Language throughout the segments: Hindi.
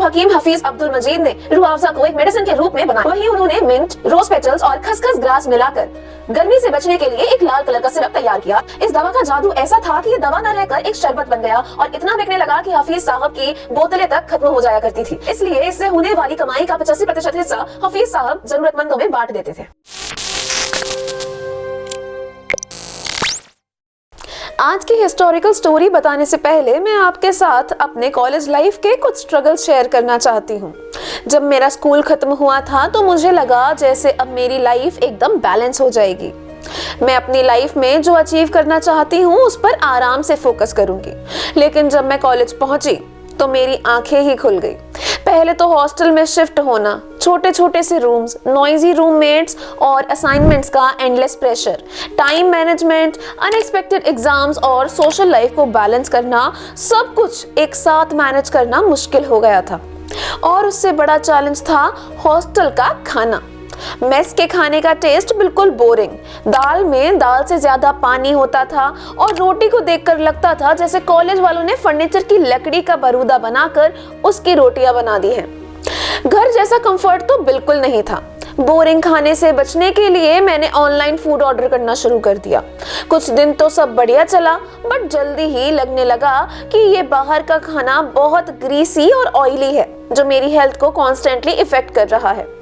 हकीम हफीज अब्दुल मजीद ने रूह अफ़ज़ा को एक मेडिसिन के रूप में बनाया, वहीं उन्होंने मिंट, रोज पेटल्स और खसखस ग्रास मिलाकर गर्मी से बचने के लिए एक लाल कलर का सिरप तैयार किया। इस दवा का जादू ऐसा था कि ये दवा न रहकर एक शरबत बन गया और इतना बिकने लगा कि हफीज साहब की बोतलें तक खत्म हो जाया करती थी। इसलिए इससे होने वाली कमाई का 85% हिस्सा हफीज साहब जरूरतमंदों में बांट देते थे। आज की हिस्टोरिकल स्टोरी बताने से पहले मैं आपके साथ अपने कॉलेज लाइफ के कुछ स्ट्रगल शेयर करना चाहती हूँ। जब मेरा स्कूल खत्म हुआ था तो मुझे लगा जैसे अब मेरी लाइफ एकदम बैलेंस हो जाएगी। मैं अपनी लाइफ में जो अचीव करना चाहती हूँ उस पर आराम से फोकस करूंगी। लेकिन जब मैं कॉलेज पहुंची तो मेरी आंखें ही खुल गई। पहले तो हॉस्टल में शिफ्ट होना, छोटे छोटे से रूम्स, नॉइजी रूममेट्स और असाइनमेंट्स का endless pressure, time management, unexpected exams और सोशल लाइफ को बैलेंस करना, सब कुछ एक साथ मैनेज करना मुश्किल हो गया था। और उससे बड़ा चैलेंज था हॉस्टल का खाना। मेस के खाने का टेस्ट बिल्कुल बोरिंग, दाल में दाल से ज्यादा पानी होता था और रोटी को देखकर लगता था जैसे कॉलेज वालों ने फर्नीचर की लकड़ी का बरूदा बनाकर उसकी रोटियां बना दी हैं। घर जैसा कंफर्ट तो बिल्कुल नहीं था। बोरिंग खाने से बचने के लिए मैंने ऑनलाइन फूड ऑर्डर करना शुरू कर दिया। कुछ दिन तो सब बढ़िया चला, बट जल्दी ही लगने लगा कि ये बाहर का खाना बहुत ग्रीसी और ऑयली है, जो मेरी हेल्थ को कॉन्स्टेंटली इफेक्ट कर रहा है।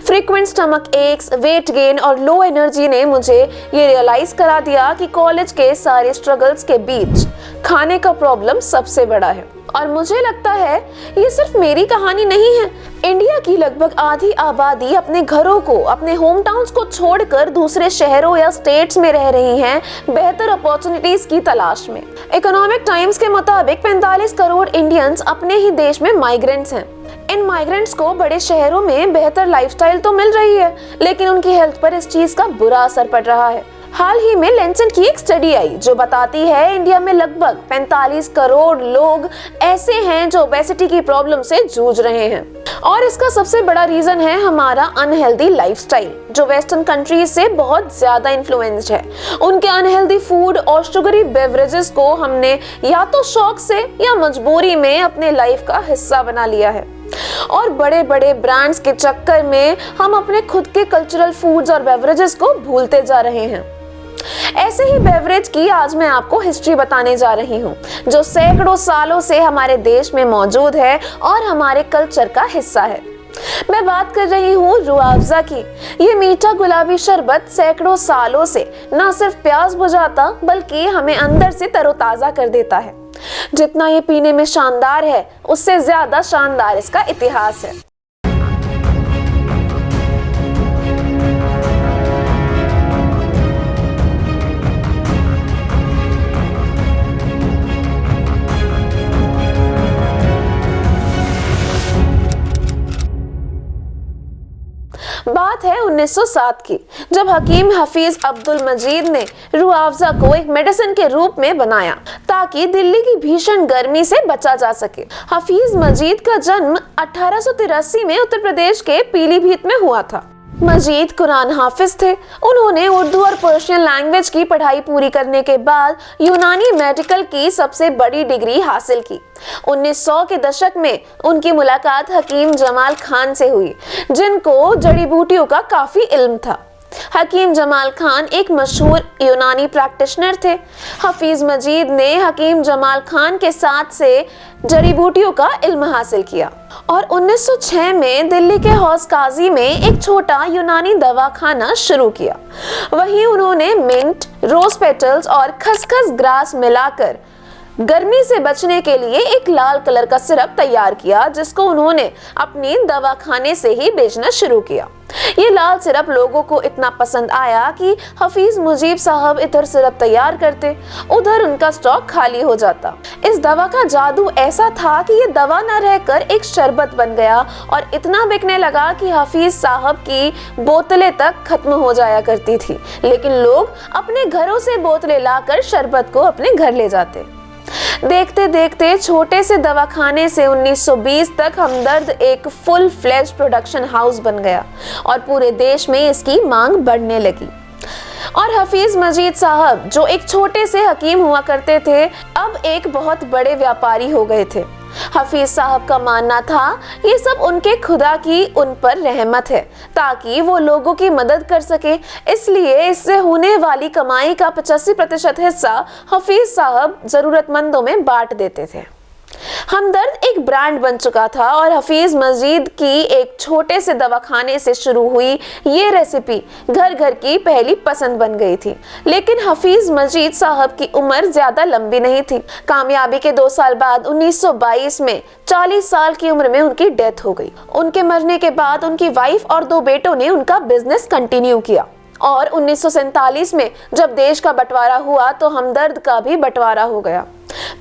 Frequent stomach x, weight gain और लो एनर्जी ने मुझे ये रियलाइज करा दिया कि कॉलेज के सारे स्ट्रगल्स के बीच खाने का प्रॉब्लम सबसे बड़ा है। और मुझे लगता है ये सिर्फ मेरी कहानी नहीं है। इंडिया की लगभग आधी आबादी अपने घरों को, अपने होम टाउन्स को छोड़कर दूसरे शहरों या स्टेट्स में रह रही हैं बेहतर अपॉर्चुनिटीज की तलाश में। इकोनॉमिक टाइम्स के मुताबिक 45 करोड़ इंडियंस अपने ही देश में माइग्रेंट्स हैं। इन माइग्रेंट्स को बड़े शहरों में बेहतर लाइफस्टाइल तो मिल रही है, लेकिन उनकी हेल्थ पर इस चीज का बुरा असर पड़ रहा है। हाल ही में लैंसेट की एक स्टडी आई जो बताती है इंडिया में लगभग 45 करोड़ लोग ऐसे हैं जो ओबेसिटी की प्रॉब्लम से जूझ रहे हैं। और इसका सबसे बड़ा रीजन है हमारा अनहेल्दी लाइफस्टाइल, जो वेस्टर्न कंट्रीज से बहुत ज्यादा इन्फ्लुएंस्ड है। उनके अनहेल्दी फूड और शुगरी बेवरेजेस को हमने या तो शौक से या मजबूरी में अपने लाइफ का हिस्सा बना लिया है। और बड़े बड़े ब्रांड्स के चक्कर में हम अपने खुद के कल्चरल फूड्स और बेवरेजेस को भूलते जा रहे हैं। ऐसे ही बेवरेज की आज मैं आपको हिस्ट्री बताने जा रही हूँ, जो सैकड़ों सालों से हमारे देश में मौजूद है और हमारे कल्चर का हिस्सा है। मैं बात कर रही हूँ रूह अफ़ज़ा की। ये मीठा गुलाबी शरबत सैकड़ों सालों से न सिर्फ प्यास बुझाता बल्कि हमें अंदर से तरोताजा कर देता है। जितना ये पीने में शानदार है, उससे ज्यादा शानदार इसका इतिहास है। बात है 1907 की, जब हकीम हफीज अब्दुल मजीद ने रूह अफ़ज़ा को एक मेडिसिन के रूप में बनाया ताकि दिल्ली की भीषण गर्मी से बचा जा सके। हफीज मजीद का जन्म 1883 में उत्तर प्रदेश के पीलीभीत में हुआ था। मजीद कुरान हाफिज थे। उन्होंने उर्दू और पर्शियन लैंग्वेज की पढ़ाई पूरी करने के बाद यूनानी मेडिकल की सबसे बड़ी डिग्री हासिल की। 1900 के दशक में उनकी मुलाकात हकीम जमाल खान से हुई, जिनको जड़ी बूटियों का काफी इल्म था। हकीम जमाल खान एक मशहूर यूनानी प्रैक्टिशनर थे। हफीज मजीद ने हकीम जमाल खान के साथ से जड़ी बूटियों का इल्म हासिल किया और 1906 में दिल्ली के हौस काजी में एक छोटा यूनानी दवाखाना शुरू किया। वहीं उन्होंने मिंट, रोज पेटल्स और खसखस ग्रास मिलाकर गर्मी से बचने के लिए एक लाल कलर का सिरप तैयार किया, जिसको उन्होंने अपनी दवाखाने से ही बेचना शुरू किया। ये लाल सिरप लोगों को इतना पसंद आया कि हफीज मुजीब साहब इधर सिरप तैयार करते, उधर उनका स्टॉक खाली हो जाता। इस दवा का जादू ऐसा था कि ये दवा न रहकर एक शरबत बन गया और इतना बिकने लगा कि हफीज साहब की बोतलें तक खत्म हो जाया करती थी, लेकिन लोग अपने घरों से बोतलें लाकर शरबत को अपने घर ले जाते। देखते देखते छोटे से दवाखाने से 1920 तक हमदर्द एक फुल फ्लेज्ड प्रोडक्शन हाउस बन गया और पूरे देश में इसकी मांग बढ़ने लगी। और हफीज मजीद साहब, जो एक छोटे से हकीम हुआ करते थे, अब एक बहुत बड़े व्यापारी हो गए थे। हफीज साहब का मानना था ये सब उनके खुदा की उन पर रहमत है ताकि वो लोगों की मदद कर सके, इसलिए इससे होने वाली कमाई का 85% हिस्सा हफीज साहब जरूरतमंदों में बांट देते थे। हमदर्द एक ब्रांड बन चुका था और हफीज मस्जिद की एक छोटे से दवाखाने से शुरू हुई ये रेसिपी घर घर की पहली पसंद बन गई थी। लेकिन हफीज मस्जिद साहब की उम्र ज्यादा लंबी नहीं थी। कामयाबी के 2 साल बाद 1922 में 40 साल की उम्र में उनकी डेथ हो गई। उनके मरने के बाद उनकी वाइफ और 2 बेटों ने उनका बिजनेस कंटिन्यू किया और 1947 में जब देश का बंटवारा हुआ तो हमदर्द का भी बंटवारा हो गया।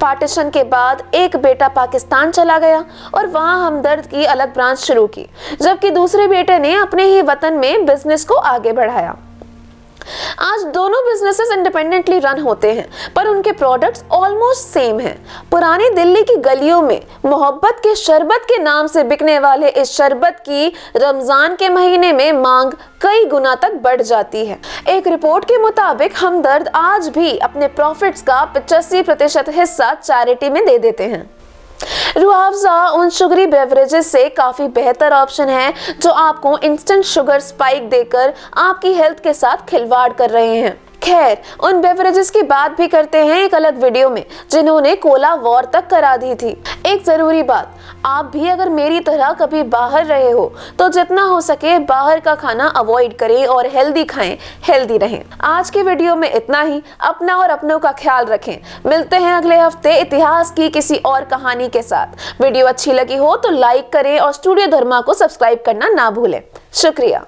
पार्टीशन के बाद एक बेटा पाकिस्तान चला गया और वहां हमदर्द की अलग ब्रांच शुरू की, जबकि दूसरे बेटे ने अपने ही वतन में बिजनेस को आगे बढ़ाया। आज दोनों बिजनेसेस इंडिपेंडेंटली रन होते हैं पर उनके प्रोडक्ट्स ऑलमोस्ट सेम हैं। पुरानी दिल्ली की गलियों में मोहब्बत के शरबत के नाम से बिकने वाले इस शरबत की रमजान के महीने में मांग कई गुना तक बढ़ जाती है। एक रिपोर्ट के मुताबिक हमदर्द आज भी अपने प्रॉफिट्स का 85% हिस्सा चैरिटी में दे देते हैं। रूह अफ़ज़ा उन शुगरी बेवरेजेस से काफ़ी बेहतर ऑप्शन है जो आपको इंस्टेंट शुगर स्पाइक देकर आपकी हेल्थ के साथ खिलवाड़ कर रहे हैं। खैर, उन बेवरेजेस की बात भी करते हैं एक अलग वीडियो में जिन्होंने कोला वॉर तक करा दी थी। एक ज़रूरी बात, आप भी अगर मेरी तरह कभी बाहर रहे हो तो जितना हो सके बाहर का खाना अवॉइड करें और हेल्दी खाएं, हेल्दी रहें। आज के वीडियो में इतना ही। अपना और अपनों का ख्याल रखें। मिलते हैं अगले हफ्ते इतिहास की किसी और कहानी के साथ। वीडियो अच्छी लगी हो तो लाइक करें और स्टूडियो धर्मा को सब्सक्राइब करना ना भूलें। शुक्रिया।